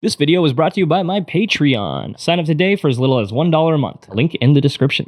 This video was brought to you by my Patreon. Sign up today for as little as $1 a month. Link in the description.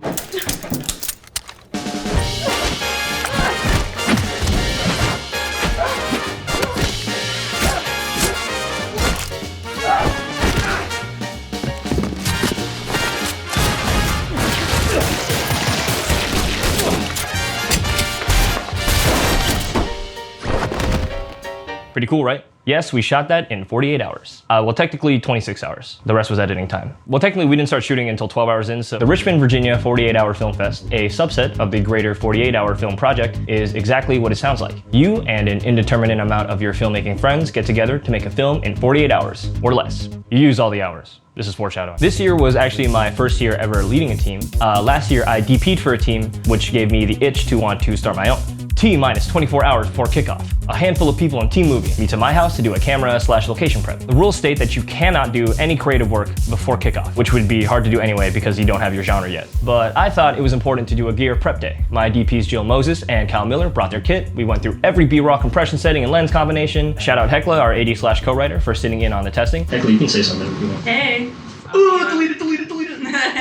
Pretty cool, right? Yes, we shot that in 48 hours. Well, technically 26 hours. The rest was editing time. Well, technically we didn't start shooting until 12 hours in, so the Richmond, Virginia 48-hour film fest, a subset of the greater 48-hour film project, is exactly what it sounds like. You and an indeterminate amount of your filmmaking friends get together to make a film in 48 hours, or less. You use all the hours. This is foreshadowing. This year was actually my first year ever leading a team. Last year I DP'd for a team, which gave me the itch to want to start my own. T-minus 24 hours before kickoff. A handful of people in team movie meet to my house to do a camera/location prep. The rules state that you cannot do any creative work before kickoff, which would be hard to do anyway because you don't have your genre yet. But I thought it was important to do a gear prep day. My DPs Jill Moses and Kyle Miller brought their kit. We went through every B-raw compression setting and lens combination. Shout out Hecla, our AD/co-writer, for sitting in on the testing. Hecla, you can say something if you want. Hey. Delete it.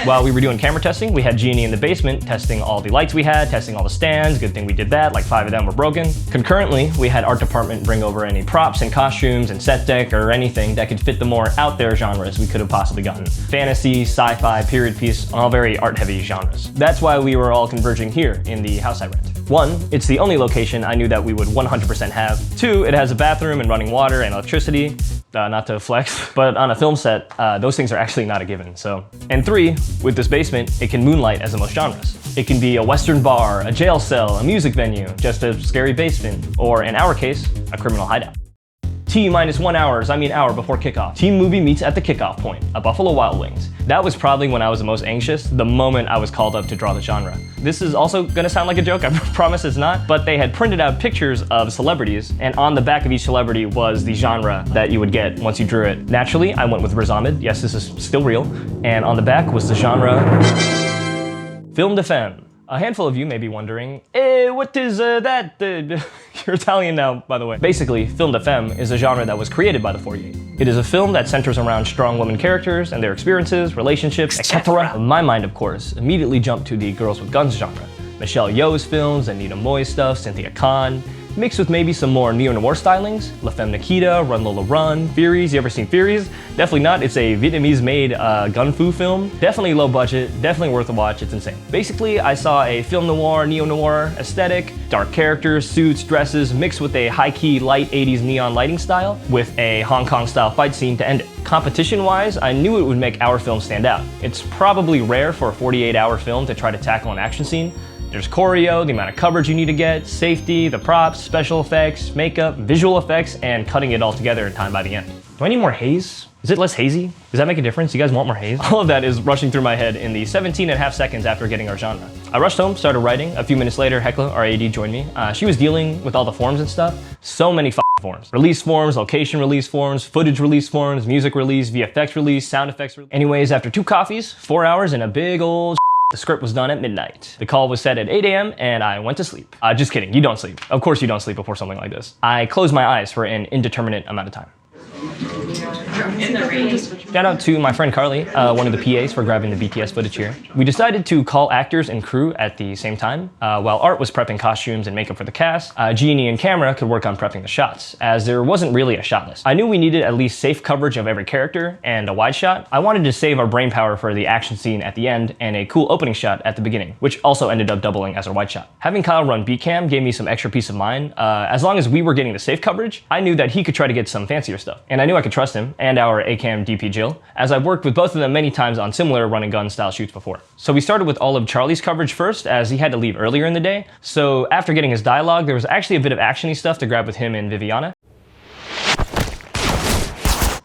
While we were doing camera testing, we had Johnnie in the basement testing all the lights we had, testing all the stands. Good thing we did that, like 5 of them were broken. Concurrently, we had art department bring over any props and costumes and set deck or anything that could fit the more out there genres we could have possibly gotten. Fantasy, sci-fi, period piece, all very art-heavy genres. That's why we were all converging here in the house I rent. 1, it's the only location I knew that we would 100% have. 2, it has a bathroom and running water and electricity. Not to flex, but on a film set, those things are actually not a given, so. And 3, with this basement, it can moonlight as the most genres. It can be a Western bar, a jail cell, a music venue, just a scary basement, or in our case, a criminal hideout. T-minus 1 hour before kickoff. Team movie meets at the kickoff point, a Buffalo Wild Wings. That was probably when I was the most anxious, the moment I was called up to draw the genre. This is also gonna sound like a joke, I promise it's not, but they had printed out pictures of celebrities, and on the back of each celebrity was the genre that you would get once you drew it. Naturally, I went with Riz Ahmed, yes, this is still real, and on the back was the genre Film de Femme. A handful of you may be wondering, what is that? You're Italian now, by the way. Basically, Film de Femme is a genre that was created by the 48. It is a film that centers around strong women characters and their experiences, relationships, etc. My mind, of course, immediately jumped to the girls with guns genre. Michelle Yeoh's films, Anita Moy's stuff, Cynthia mixed with maybe some more neo-noir stylings. La Femme Nikita, Run Lola Run, Furies. You ever seen Furies? Definitely not. It's a Vietnamese-made gun fu film. Definitely low budget, definitely worth a watch. It's insane. Basically, I saw a film noir, neo-noir aesthetic, dark characters, suits, dresses, mixed with a high-key light 80s neon lighting style with a Hong Kong-style fight scene to end it. Competition-wise, I knew it would make our film stand out. It's probably rare for a 48-hour film to try to tackle an action scene. There's choreo, the amount of coverage you need to get, safety, the props, special effects, makeup, visual effects, and cutting it all together in time by the end. Do I need more haze? Is it less hazy? Does that make a difference? You guys want more haze? All of that is rushing through my head in the 17.5 seconds after getting our genre. I rushed home, started writing. A few minutes later, Hecla, our AD, joined me. She was dealing with all the forms and stuff. So many forms. Release forms, location release forms, footage release forms, music release, VFX release, sound effects release. Anyways, after 2 coffees, 4 hours, and a big old the script was done at midnight. The call was set at 8 a.m. and I went to sleep. Just kidding, you don't sleep. Of course you don't sleep before something like this. I closed my eyes for an indeterminate amount of time. In the rain. Shout out to my friend Carly, one of the PAs for grabbing the BTS footage here. We decided to call actors and crew at the same time. While Art was prepping costumes and makeup for the cast, Johnnie and camera could work on prepping the shots, as there wasn't really a shot list. I knew we needed at least safe coverage of every character and a wide shot. I wanted to save our brainpower for the action scene at the end and a cool opening shot at the beginning, which also ended up doubling as our wide shot. Having Kyle run B-cam gave me some extra peace of mind. As long as we were getting the safe coverage, I knew that he could try to get some fancier stuff. And I knew I could trust him and our A-cam DP Jill, as I've worked with both of them many times on similar run and gun style shoots before. So we started with all of Charlie's coverage first, as he had to leave earlier in the day. So after getting his dialogue, there was actually a bit of actiony stuff to grab with him and Viviana.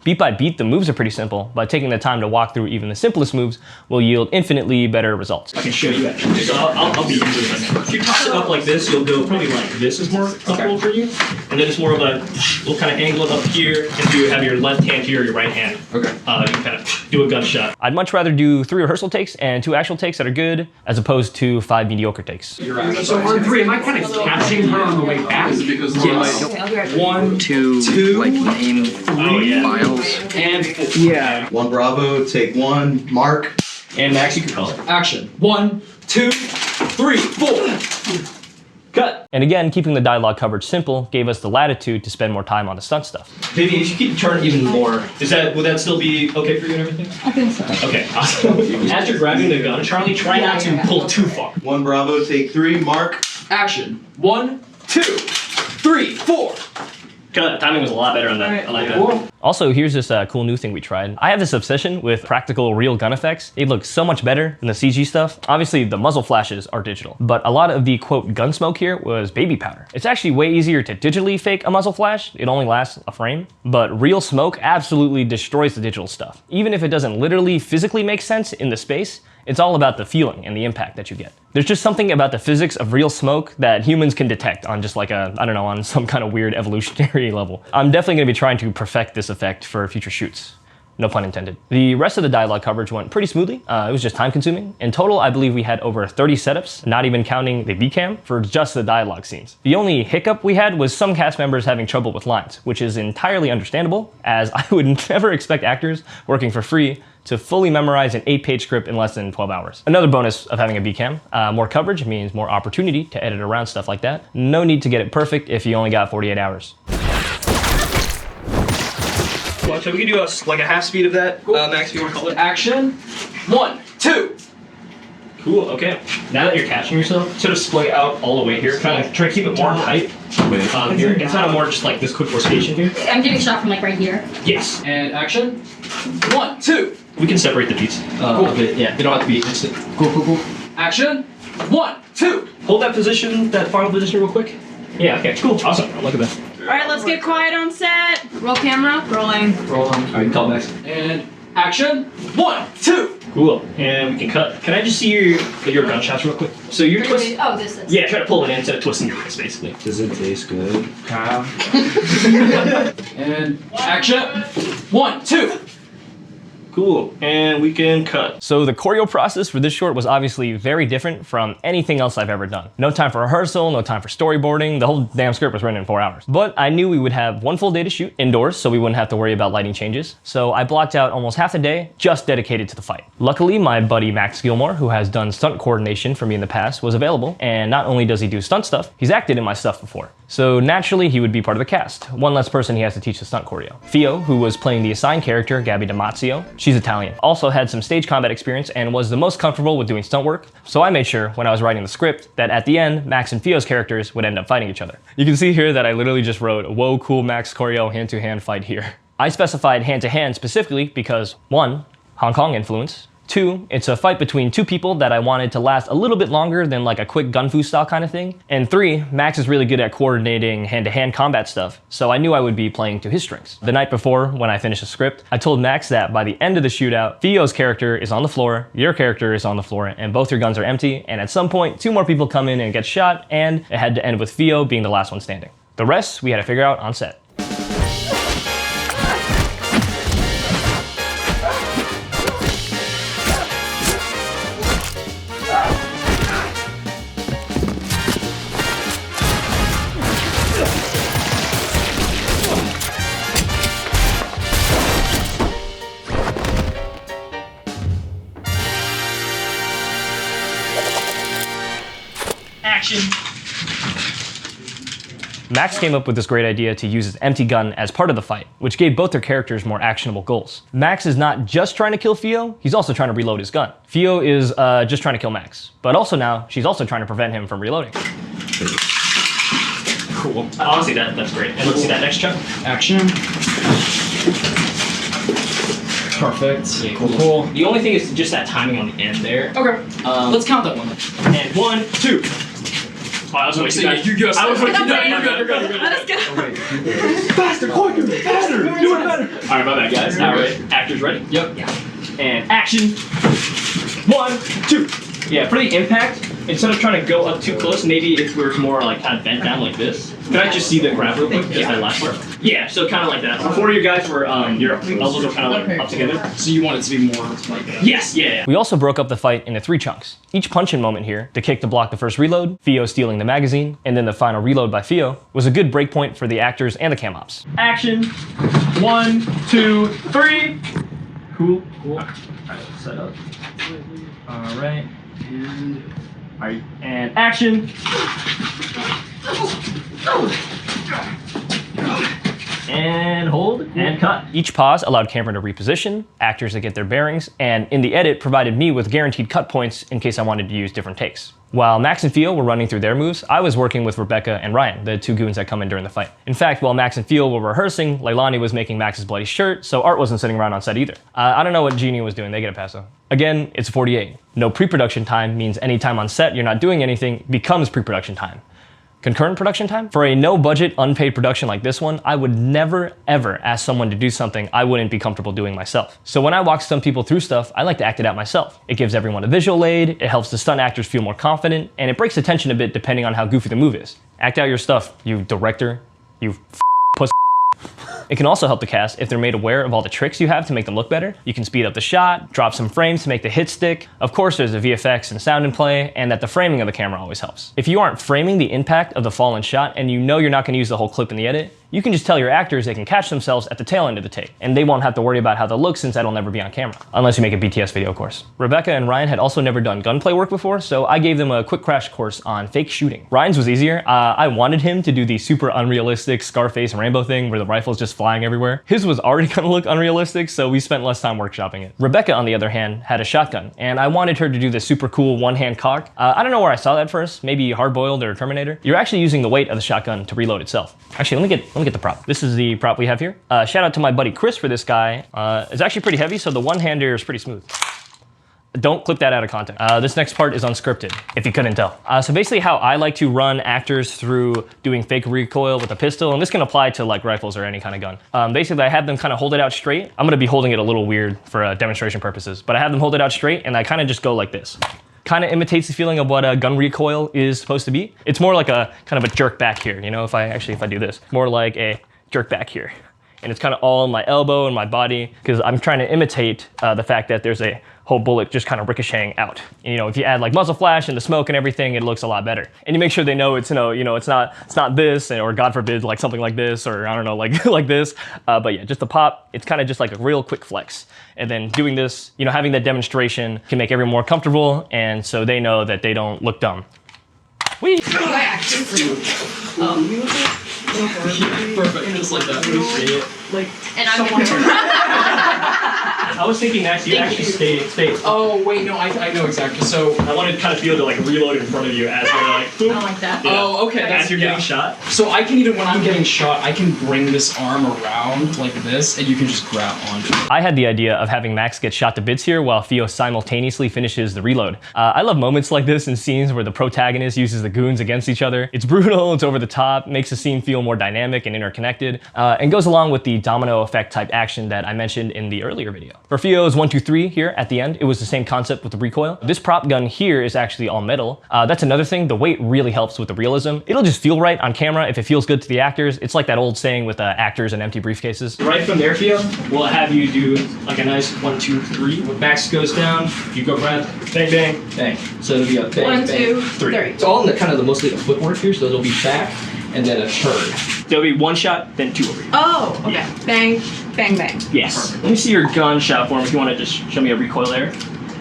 Beat by beat, the moves are pretty simple, but taking the time to walk through even the simplest moves will yield infinitely better results. I can show you actually. So I'll be using this. If you toss it up like this, you'll go probably like this is more comfortable for you. And then it's more of a little kind of angle up here, and you have your left hand here, your right hand. Okay. You can kind of do a gunshot. I'd much rather do 3 rehearsal takes and 2 actual takes that are good, as opposed to 5 mediocre takes. So on 3, am I kind of catching her on the way back? Yes. 1, 2, like name oh, yeah. file angles. And Yeah. One Bravo, take one, mark. And Max, you can color. Action. 1, 2, 3, 4. Cut. And again, keeping the dialogue coverage simple gave us the latitude to spend more time on the stunt stuff. Maybe if you keep the turn even more, would that still be okay for you and everything? I think so. Okay, awesome. As you're grabbing the gun, Charlie, try not to pull too far. One Bravo, take three, mark. Action. 1, 2, 3, 4. Cut. Timing was a lot better on that. I like that. Also, here's this cool new thing we tried. I have this obsession with practical real gun effects. They look so much better than the CG stuff. Obviously, the muzzle flashes are digital, but a lot of the quote gun smoke here was baby powder. It's actually way easier to digitally fake a muzzle flash. It only lasts a frame, but real smoke absolutely destroys the digital stuff. Even if it doesn't literally physically make sense in the space, it's all about the feeling and the impact that you get. There's just something about the physics of real smoke that humans can detect on just like a, I don't know, on some kind of weird evolutionary level. I'm definitely gonna be trying to perfect this effect for future shoots. No pun intended. The rest of the dialogue coverage went pretty smoothly. It was just time consuming. In total, I believe we had over 30 setups, not even counting the B-cam, for just the dialogue scenes. The only hiccup we had was some cast members having trouble with lines, which is entirely understandable, as I would never expect actors working for free to fully memorize an 8-page script in less than 12 hours. Another bonus of having a B-cam, more coverage means more opportunity to edit around stuff like that. No need to get it perfect if you only got 48 hours. So we can do like a half speed of that. Max, if you want to color. Action. 1, 2. Cool, okay. Now that you're catching yourself, sort of splay out all the way here. Try to keep it more tight. Here. It's not more just like this quick rotation here. I'm getting shot from like right here. Yes. And action. 1, 2. We can separate the beats. Cool. Okay, yeah, they don't have to be instant. Cool. Action. 1, 2. Hold that position, that final position real quick. Yeah, okay, cool, awesome. Look at that. All right, let's get quiet on set. Roll camera. Rolling. Roll on. All right, call Max. And action. 1, 2. Cool, and we can cut. Can I just see your gunshots real quick? So you're twisting. Oh, this is. Yeah, try to pull it in instead of twisting your wrist, basically. Does it taste good? Kyle. And action. 1, 2. Cool, and we can cut. So the choreo process for this short was obviously very different from anything else I've ever done. No time for rehearsal, no time for storyboarding, the whole damn script was written in 4 hours. But I knew we would have one full day to shoot indoors, so we wouldn't have to worry about lighting changes. So I blocked out almost half the day just dedicated to the fight. Luckily, my buddy Max Gilmore, who has done stunt coordination for me in the past, was available, and not only does he do stunt stuff, he's acted in my stuff before. So naturally, he would be part of the cast. One less person he has to teach the stunt choreo. Theo, who was playing the assigned character, Gabby Damazio, she's Italian, also had some stage combat experience and was the most comfortable with doing stunt work. So I made sure when I was writing the script that at the end, Max and Theo's characters would end up fighting each other. You can see here that I literally just wrote, "Whoa, cool Max choreo hand-to-hand fight here." I specified hand-to-hand specifically because 1, Hong Kong influence, 2, it's a fight between 2 people that I wanted to last a little bit longer than like a quick gun fu style kind of thing. And 3, Max is really good at coordinating hand-to-hand combat stuff, so I knew I would be playing to his strengths. The night before, when I finished the script, I told Max that by the end of the shootout, Theo's character is on the floor, your character is on the floor, and both your guns are empty, and at some point, 2 more people come in and get shot, and it had to end with Theo being the last one standing. The rest, we had to figure out on set. Max came up with this great idea to use his empty gun as part of the fight, which gave both their characters more actionable goals. Max is not just trying to kill Theo, he's also trying to reload his gun. Theo is just trying to kill Max, but also now she's also trying to prevent him from reloading. Cool. Honestly, that's great. And let's see that next chunk. Action. Perfect. Yeah, cool. The only thing is just that timing on the end there. Okay. Let's count that one. And 1, 2. Oh, I was waiting. You go. I was waiting. Let us go. Faster, quicker, faster, do it better. All right, my bad, guys. All right, actors ready? Yep. Yeah. And action. 1, 2. Yeah, for the impact, instead of trying to go up too close, maybe if we were more like kind of bent down like this. Can I just see the grab real quick? Just that last part. Yeah, so kind of like that. Before you guys were, your elbows were kind of like up together. So you want it to be more like that? Yes, yeah. We also broke up the fight into 3 chunks. Each punch-in moment here, the kick to block the first reload, Fio stealing the magazine, and then the final reload by Fio, was a good break point for the actors and the cam ops. Action. 1, 2, 3. Cool, cool. All right, set up. All right, and action. And hold, and cut. Each pause allowed camera to reposition, actors to get their bearings, and in the edit provided me with guaranteed cut points in case I wanted to use different takes. While Max and Fio were running through their moves, I was working with Rebecca and Ryan, the 2 goons that come in during the fight. In fact, while Max and Fio were rehearsing, Leilani was making Max's bloody shirt, so Art wasn't sitting around on set either. I don't know what Jeannie was doing, they get a pass though. Again, it's 48. No pre-production time means any time on set you're not doing anything becomes pre-production time. Concurrent production time? For a no-budget, unpaid production like this one, I would never, ever ask someone to do something I wouldn't be comfortable doing myself. So when I walk some people through stuff, I like to act it out myself. It gives everyone a visual aid, it helps the stunt actors feel more confident, and it breaks the tension a bit depending on how goofy the move is. Act out your stuff, you director, you puss. It can also help the cast if they're made aware of all the tricks you have to make them look better. You can speed up the shot, drop some frames to make the hit stick. Of course, there's the VFX and sound in play, and that the framing of the camera always helps. If you aren't framing the impact of the fallen shot and you know you're not gonna use the whole clip in the edit, you can just tell your actors they can catch themselves at the tail end of the take, and they won't have to worry about how they'll look since that'll never be on camera. Unless you make a BTS video, of course. Rebecca and Ryan had also never done gunplay work before, so I gave them a quick crash course on fake shooting. Ryan's was easier. I wanted him to do the super unrealistic Scarface and Rainbow thing where the rifle's just flying everywhere. His was already gonna look unrealistic, so we spent less time workshopping it. Rebecca, on the other hand, had a shotgun, and I wanted her to do the super cool one-hand cock. I don't know where I saw that first, maybe Hard-Boiled or Terminator. You're actually using the weight of the shotgun to reload itself. Actually, let me get the prop. This is the prop we have here. Shout out to my buddy Chris for this guy. It's actually pretty heavy, so the one-hander is pretty smooth. Don't clip that out of context. This next part is unscripted, if you couldn't tell. So basically how I like to run actors through doing fake recoil with a pistol, and this can apply to like rifles or any kind of gun. Basically I have them kind of hold it out straight. I'm gonna be holding it a little weird for demonstration purposes, but I have them hold it out straight and I kind of just go like this. Kind of imitates the feeling of what a gun recoil is supposed to be. It's more like a kind of a jerk back here, you know, if I do this. More like a jerk back here. And it's kind of all in my elbow and my body because I'm trying to imitate the fact that there's a whole bullet just kind of ricocheting out. And, you know, if you add like muzzle flash and the smoke and everything, it looks a lot better. And you make sure they know it's, it's not this, or God forbid, like something like this, or I don't know, like like this. But yeah, just the pop, it's kind of just like a real quick flex. And then doing this, having that demonstration can make everyone more comfortable, and so they know that they don't look dumb. Whee! Perfect, just like that. And I'm I was thinking that you actually stay. Oh wait, no, I know exactly. So I wanted to kind of feel to like reload in front of you as you're like, boom. I like that. Yeah. Oh, okay. As you're getting shot. So I can even, when I'm getting shot, I can bring this arm around like this, and you can just grab onto it. I had the idea of having Max get shot to bits here while Theo simultaneously finishes the reload. I love moments like this in scenes where the protagonist uses the goons against each other. It's brutal, it's over the top, makes the scene feel more dynamic and interconnected, and goes along with the domino effect type action that I mentioned in the earlier video. For Theo's 1, 2, 3 here at the end, it was the same concept with the recoil. This prop gun here is actually all metal. That's another thing, the weight really helps with the realism. It'll just feel right on camera if it feels good to the actors. It's like that old saying with actors and empty briefcases. Right from there, Theo, we'll have you do like a nice 1, 2, 3. When Max goes down, you go grab, bang, bang, bang. So it'll be a bang, 1, 2, 3. It's all in the kind of the mostly the footwork here, so it'll be back and then a turn. There'll be one shot, then two over here. Oh, okay. Yeah. Bang, bang, bang. Yes. Let me see your gun shot form if you want to just show me a recoil there.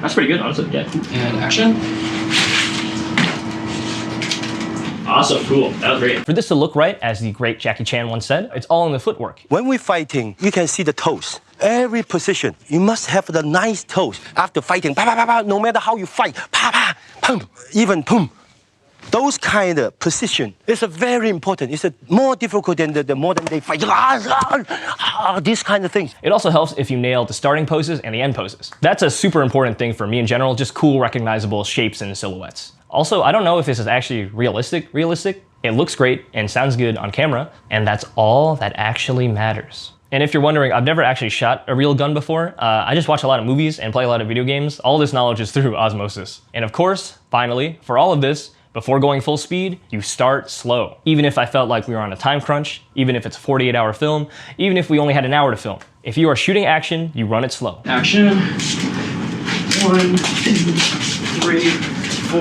That's pretty good, honestly. Yeah. And action. Awesome, cool. That was great. For this to look right, as the great Jackie Chan once said, it's all in the footwork. When we're fighting, you can see the toes. Every position, you must have the nice toes. After fighting, bah, bah, bah, bah, no matter how you fight, bah, bah, pum, even pum. Those kind of position is very important. It's more difficult than the modern day fight. These kind of things. It also helps if you nail the starting poses and the end poses. That's a super important thing for me in general, just cool, recognizable shapes and silhouettes. Also, I don't know if this is actually realistic. It looks great and sounds good on camera, and that's all that actually matters. And if you're wondering, I've never actually shot a real gun before. I just watch a lot of movies and play a lot of video games. All this knowledge is through osmosis. And of course, finally, for all of this, Before going full speed, you start slow. Even if I felt like we were on a time crunch, even if it's a 48-hour film, even if we only had an hour to film. If you are shooting action, you run it slow. Action. 1, 2, 3, 4,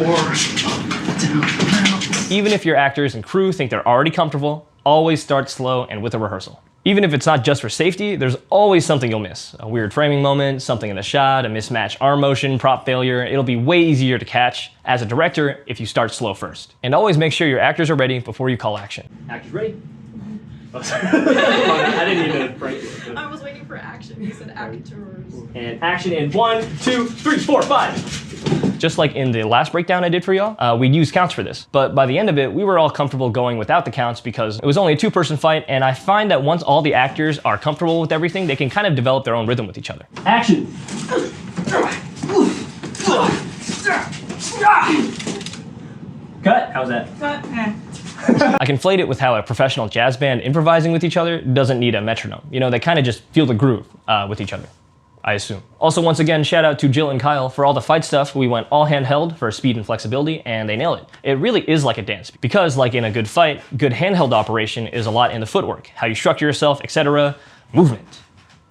up, down. Even if your actors and crew think they're already comfortable, always start slow and with a rehearsal. Even if it's not just for safety, there's always something you'll miss. A weird framing moment, something in the shot, a mismatched arm motion, prop failure. It'll be way easier to catch as a director if you start slow first. And always make sure your actors are ready before you call action. Actors ready? Oh, sorry. I didn't mean to break it. I was waiting for action. You said actors. And action in 1, 2, 3, 4, 5. Just like in the last breakdown I did for y'all, we'd use counts for this. But by the end of it, we were all comfortable going without the counts because it was only a 2-person fight, and I find that once all the actors are comfortable with everything, they can kind of develop their own rhythm with each other. Action! Cut! How's that? But, I conflate it with how a professional jazz band improvising with each other doesn't need a metronome. You know, they kind of just feel the groove with each other, I assume. Also, once again, shout out to Jill and Kyle for all the fight stuff. We went all handheld for speed and flexibility, and they nailed it. It really is like a dance, because like in a good fight, good handheld operation is a lot in the footwork, how you structure yourself, etc. Movement.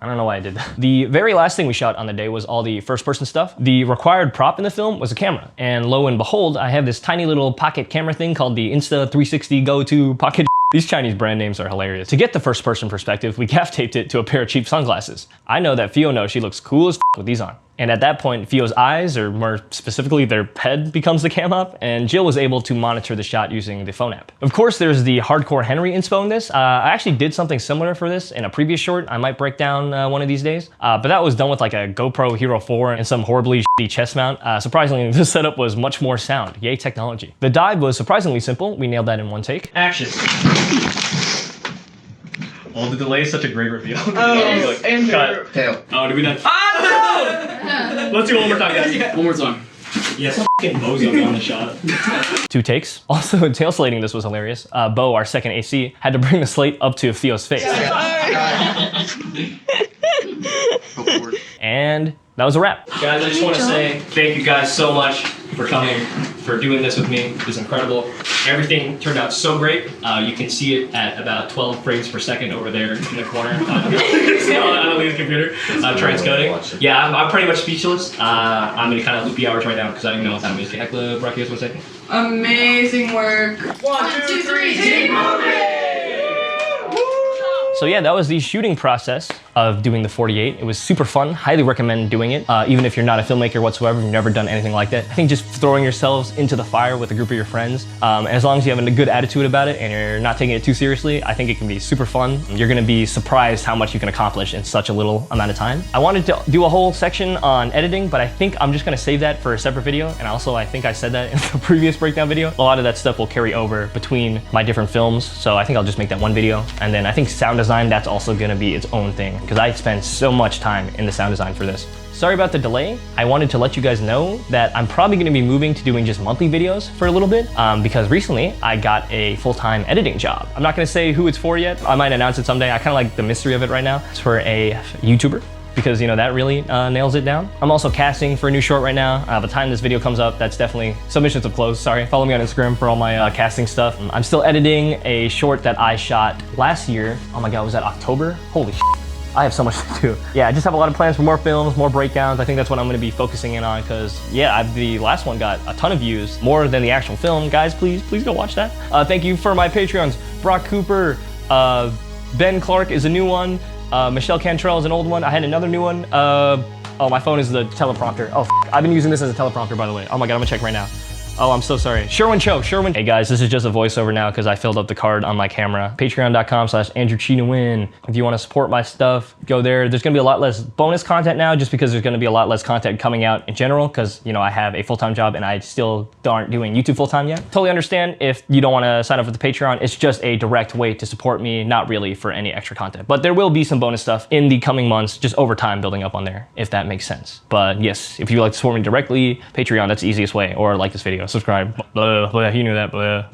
I don't know why I did that. The very last thing we shot on the day was all the first-person stuff. The required prop in the film was a camera, and lo and behold, I have this tiny little pocket camera thing called the Insta360 Go-To Pocket. These Chinese brand names are hilarious. To get the first-person perspective, we gaff taped it to a pair of cheap sunglasses. I know that Fio knows she looks cool as with these on. And at that point, Fio's eyes, or more specifically their head, becomes the cam up, and Jill was able to monitor the shot using the phone app. Of course, there's the hardcore Henry inspo in this. I actually did something similar for this in a previous short. I might break down one of these days. But that was done with like a GoPro Hero 4 and some horribly shitty chest mount. Surprisingly, this setup was much more sound. Yay, technology. The dive was surprisingly simple. We nailed that in one take. Action. Oh, the delay is such a great reveal. Oh, and cut. Tail. Oh, did we done? Let's do it one more time, guys. One more time. Yeah, some fucking bozo on the shot. 2 takes. Also, tail slating this was hilarious. Bo, our second AC, had to bring the slate up to Fio's face. And that was a wrap. Guys, I just want to say thank you guys so much for coming, for doing this with me. It was incredible. Everything turned out so great. You can see it at about 12 frames per second over there in the corner. On the computer, transcoding. Yeah, I'm pretty much speechless. I'm gonna kind of loop the hours right now because I didn't know what time it is. Hecla, Brachios, 1 second. amazing work. 1, 2, 3, team movie! So yeah, that was the shooting process of doing the 48. It was super fun. Highly recommend doing it. Even if you're not a filmmaker whatsoever, you've never done anything like that. I think just throwing yourselves into the fire with a group of your friends, and as long as you have a good attitude about it and you're not taking it too seriously, I think it can be super fun. You're gonna be surprised how much you can accomplish in such a little amount of time. I wanted to do a whole section on editing, but I think I'm just gonna save that for a separate video. And also, I think I said that in the previous breakdown video. A lot of that stuff will carry over between my different films. So I think I'll just make that one video. And then I think sound design, that's also gonna be its own thing because I spent so much time in the sound design for this. Sorry about the delay. I wanted to let you guys know that I'm probably gonna be moving to doing just monthly videos for a little bit because recently I got a full-time editing job. I'm not gonna say who it's for yet. I might announce it someday. I kind of like the mystery of it right now. It's for a YouTuber because, you know, that really nails it down. I'm also casting for a new short right now. By the time this video comes up, that's definitely, submissions have closed, sorry. Follow me on Instagram for all my casting stuff. I'm still editing a short that I shot last year. Oh my God, was that October? Holy shit. I have so much to do. Yeah, I just have a lot of plans for more films, more breakdowns. I think that's what I'm gonna be focusing in on because, yeah, the last one got a ton of views, more than the actual film. Guys, please go watch that. Thank you for my Patreons. Brock Cooper, Ben Clark is a new one. Michelle Cantrell is an old one. I had another new one. Oh, my phone is the teleprompter. Oh, I've been using this as a teleprompter, by the way. Oh my God, I'm gonna check right now. Oh, I'm so sorry. Sherwin. Hey guys, this is just a voiceover now because I filled up the card on my camera. Patreon.com/AndrewChi Nguyen. If you want to support my stuff, go there. There's gonna be a lot less bonus content now just because there's gonna be a lot less content coming out in general because, you know, I have a full-time job and I still aren't doing YouTube full-time yet. Totally understand if you don't want to sign up for the Patreon. It's just a direct way to support me, not really for any extra content. But there will be some bonus stuff in the coming months, just over time building up on there, if that makes sense. But yes, if you like to support me directly, Patreon, that's the easiest way, or like this video. Subscribe, blah, blah, you knew that, blah, blah.